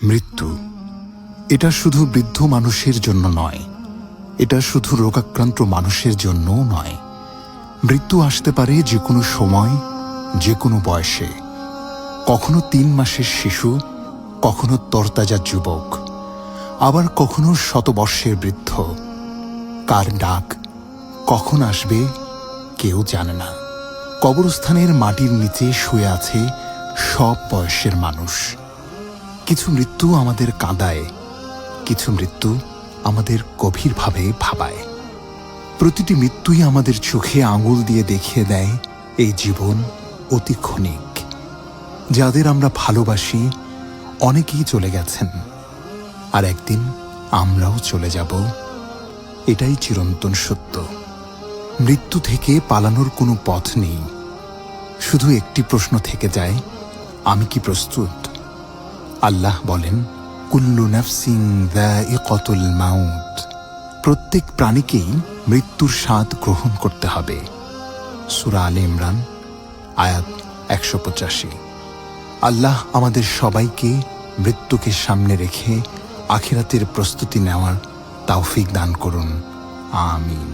মৃত্যু এটা শুধু বৃদ্ধ মানুষের জন্য নয়, এটা শুধু রোগাক্রান্ত মানুষের জন্যও নয়। মৃত্যু আসতে পারে যে কোনো সময়, যে কোনো বয়সে। কখনো 3 মাসের শিশু, কখনো তরতাজা যুবক, আবার কখনো শতবর্ষের বৃদ্ধ। কার ডাক কখন আসবে কেউ জানে না। কবরস্থানের মাটির নিচে শুয়ে আছে সব বয়সের মানুষ। কিছু মৃত্যু আমাদের কাঁদায়, কিছু মৃত্যু আমাদের গভীরভাবে ভাবায়। প্রতিটি মৃত্যুই আমাদের চোখে আঙুল দিয়ে দেখিয়ে দেয় এই জীবন অতি ক্ষণিক। যাদের আমরা ভালোবাসি অনেকেই চলে গেছেন, আর একদিন আমরাও চলে যাব। এটাই চিরন্তন সত্য। মৃত্যু থেকে পালানোর কোনো পথ নেই। শুধু একটি প্রশ্ন থেকে যায়, আমি কি প্রস্তুত? আল্লাহ বলেন, কুল্লু নাফসিন যায়িকাতুল মাউত। প্রত্যেক প্রাণীকেই মৃত্যুর স্বাদ গ্রহণ করতে হবে। সূরা আলে ইমরান আয়াত 185। আল্লাহ আমাদের সবাইকে মৃত্যুকে সামনে রেখে আখিরাতের প্রস্তুতি নেওয়ার তৌফিক দান করুন। আমিন।